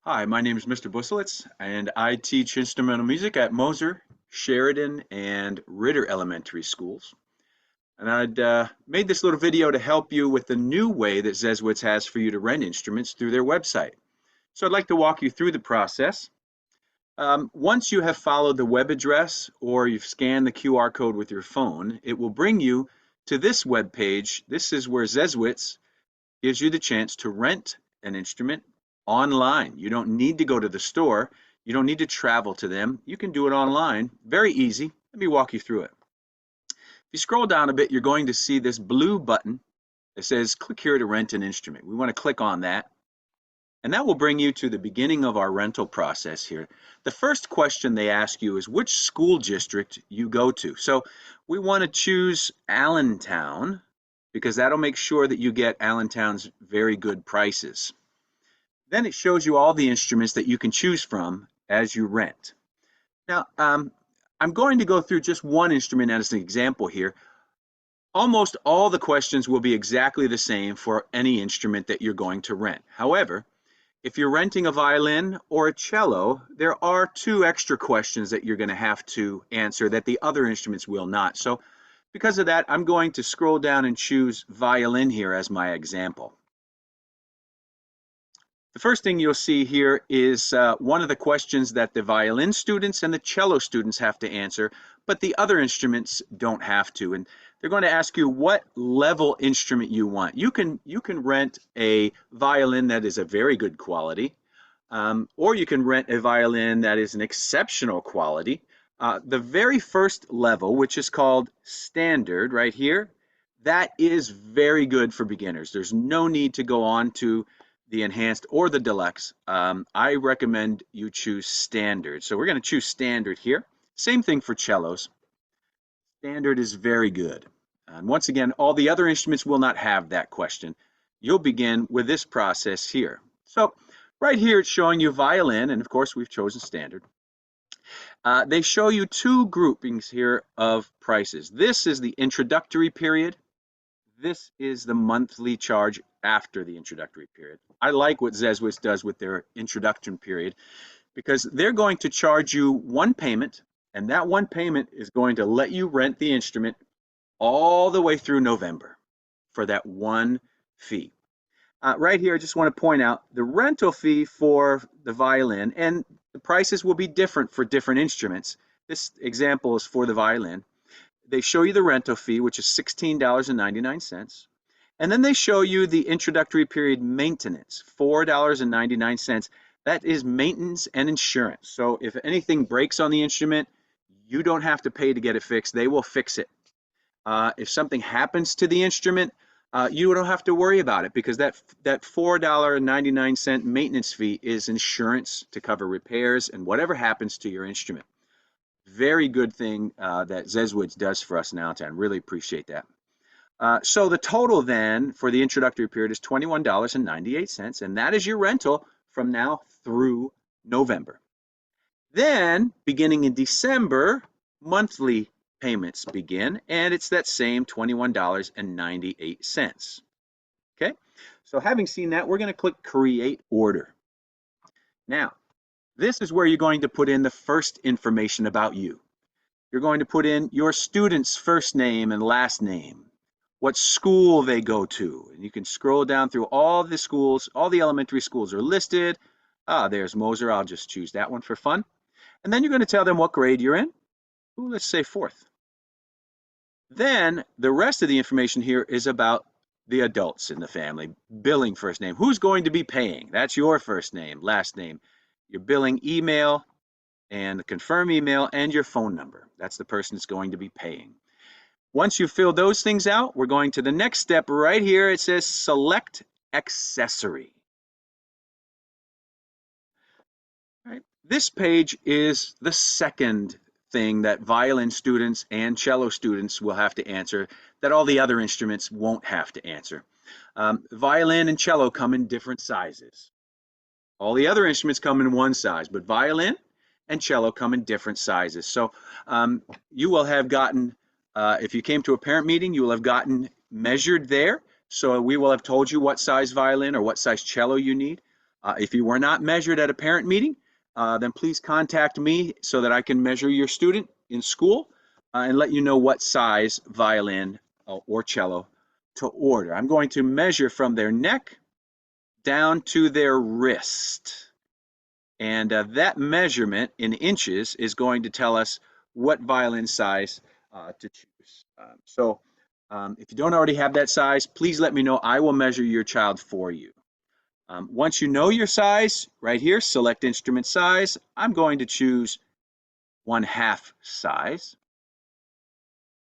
Hi, my name is Mr. Busselitz, and I teach instrumental music at Moser, Sheridan, and Ritter Elementary Schools. And I'd made this little video to help you with the new way that Zeswitz has for you to rent instruments through their website. So I'd like to walk you through the process. Once you have followed the web address or you've scanned the QR code with your phone, it will bring you to this web page. This is where Zeswitz gives you the chance to rent an instrument online. You don't need to go to the store. You don't need to travel to them. You can do it online. Very easy. Let me walk you through it. If you scroll down a bit, you're going to see this blue button that says click here to rent an instrument. We want to click on that. And that will bring you to the beginning of our rental process here. The first question they ask you is which school district you go to. So we want to choose Allentown because that'll make sure that you get Allentown's very good prices. Then it shows you all the instruments that you can choose from as you rent. Now, I'm going to go through just one instrument as an example here. Almost all the questions will be exactly the same for any instrument that you're going to rent. However, if you're renting a violin or a cello, there are two extra questions that you're going to have to answer that the other instruments will not. So because of that, I'm going to scroll down and choose violin here as my example. The first thing you'll see here is one of the questions that the violin students and the cello students have to answer, but the other instruments don't have to. And they're going to ask you what level instrument you want. You can rent a violin that is a very good quality, or you can rent a violin that is an exceptional quality. The very first level, which is called standard right here, that is very good for beginners. There's no need to go on to the enhanced or the deluxe. I recommend you choose standard. So we're going to choose standard here. Same thing for cellos. Standard is very good. And once again, all the other instruments will not have that question. You'll begin with this process here. So right here it's showing you violin, and of course we've chosen standard. They show you two groupings here of prices. This is the introductory period. This is the monthly charge after the introductory period. I like what Zeswitz does with their introduction period because they're going to charge you one payment, and that one payment is going to let you rent the instrument all the way through November for that one fee. Right here, I just want to point out the rental fee for the violin, and the prices will be different for different instruments. This example is for the violin. They show you the rental fee, which is $16.99. And then they show you the introductory period maintenance, $4.99. That is maintenance and insurance. So if anything breaks on the instrument, you don't have to pay to get it fixed. They will fix it. If something happens to the instrument, you don't have to worry about it because that $4.99 maintenance fee is insurance to cover repairs and whatever happens to your instrument. Very good thing that Zeswitz does for us in Allentown. Really appreciate that. So the total then for the introductory period is $21.98, and that is your rental from now through November. Then, beginning in December, monthly payments begin, and it's that same $21.98. Okay, so having seen that, we're going to click Create Order. Now, this is where you're going to put in the first information about you. You're going to put in your student's first name and last name, what school they go to. And you can scroll down through all the schools. All the elementary schools are listed. There's Moser. I'll just choose that one for fun. And then you're going to tell them what grade you're in. Ooh, let's say fourth. Then the rest of the information here is about the adults in the family. Billing first name. Who's going to be paying? That's your first name, last name, your billing email, and the confirm email, and your phone number. That's the person that's going to be paying. Once you fill those things out, we're going to the next step right here. It says select accessory. Right. This page is the second thing that violin students and cello students will have to answer that all the other instruments won't have to answer. Violin and cello come in different sizes. All the other instruments come in one size, but violin and cello come in different sizes. So you will have gotten, if you came to a parent meeting, you will have gotten measured there. So we will have told you what size violin or what size cello you need. If you were not measured at a parent meeting, then please contact me so that I can measure your student in school and let you know what size violin or cello to order. I'm going to measure from their neck down to their wrist. And that measurement in inches is going to tell us what violin size to choose. If you don't already have that size, please let me know. I will measure your child for you. Once you know your size, right here, select instrument size. I'm going to choose 1/2 size.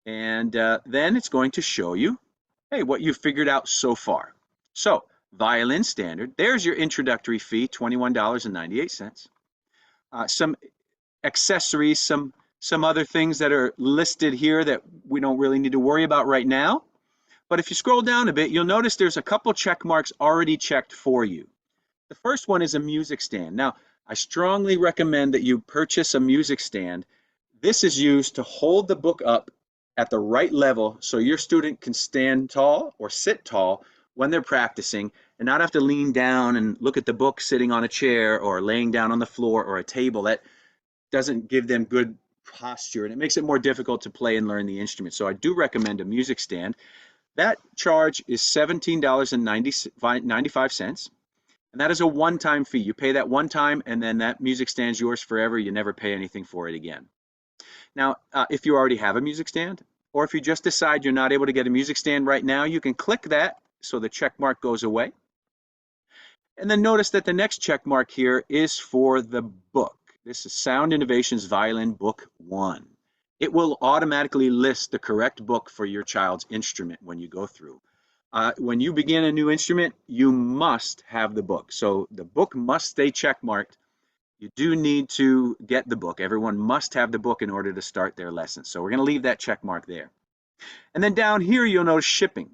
And then it's going to show you, hey, what you've figured out so far. So, violin standard, there's your introductory fee, $21.98. Some accessories, some other things that are listed here that we don't really need to worry about right now. But if you scroll down a bit, you'll notice there's a couple check marks already checked for you. The first one is a music stand. Now, I strongly recommend that you purchase a music stand. This is used to hold the book up at the right level so your student can stand tall or sit tall when they're practicing and not have to lean down and look at the book sitting on a chair or laying down on the floor or a table. That doesn't give them good posture, and it makes it more difficult to play and learn the instrument. So I do recommend a music stand. That charge is $17.95, and that is a one-time fee. You pay that one time, and then that music stand's yours forever. You never pay anything for it again. Now, if you already have a music stand, or if you just decide you're not able to get a music stand right now, you can click that so the check mark goes away. And then notice that the next check mark here is for the book. This is Sound Innovations Violin Book 1. It will automatically list the correct book for your child's instrument when you go through. When you begin a new instrument, you must have the book. So the book must stay check marked. You do need to get the book. Everyone must have the book in order to start their lesson. So we're going to leave that check mark there. And then down here, you'll notice shipping.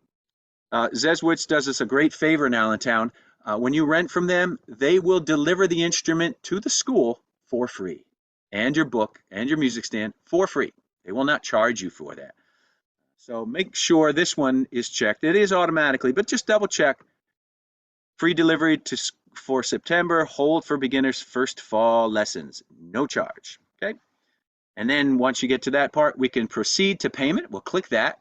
Zeswitz does us a great favor in Allentown. When you rent from them, they will deliver the instrument to the school for free, and your book and your music stand for free. They will not charge you for that. So make sure this one is checked. It is automatically, but just double check. Free delivery for September, hold for beginners first fall lessons, no charge. Okay. And then once you get to that part, we can proceed to payment. We'll click that.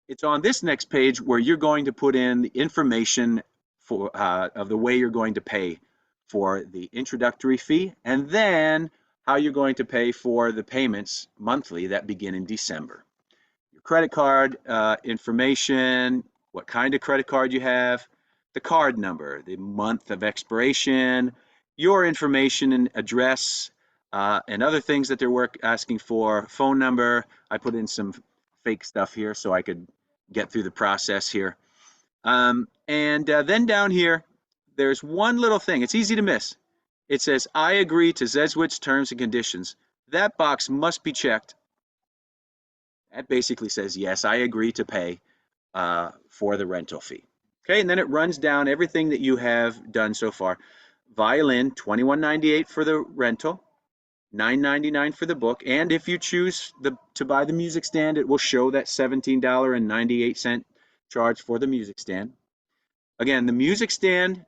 It's on this next page where you're going to put in the information for of the way you're going to pay for the introductory fee, and then how you're going to pay for the payments monthly that begin in December. Your credit card information, what kind of credit card you have, the card number, the month of expiration, your information and address, and other things that they're asking for, phone number. I put in some fake stuff here so I could get through the process here. Then down here, there's one little thing. It's easy to miss. It says, I agree to Zeswitz terms and conditions. That box must be checked. That basically says, yes, I agree to pay for the rental fee. Okay, and then it runs down everything that you have done so far. Violin, $21.98 for the rental, $9.99 for the book, and if you choose to buy the music stand, it will show that $17.98 charge for the music stand. Again, the music stand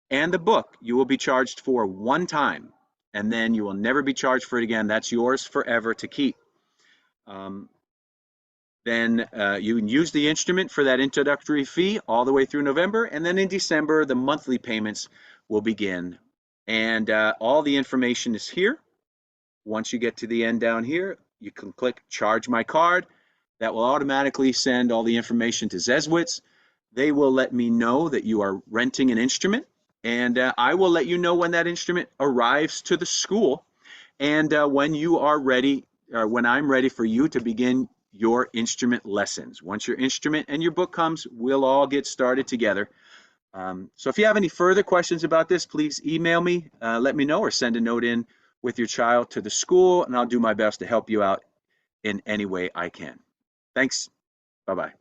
and the book you will be charged for one time, and then you will never be charged for it again. That's yours forever to keep. Then you can use the instrument for that introductory fee all the way through November, and then in December the monthly payments will begin. And all the information is here. Once you get to the end down here, you can click Charge My Card. That will automatically send all the information to Zeswitz. They will let me know that you are renting an instrument, and I will let you know when that instrument arrives to the school, and when you are ready, or when I'm ready for you to begin your instrument lessons. Once your instrument and your book comes, we'll all get started together. So if you have any further questions about this, please email me, let me know, or send a note in with your child to the school, and I'll do my best to help you out in any way I can. Thanks. Bye-bye.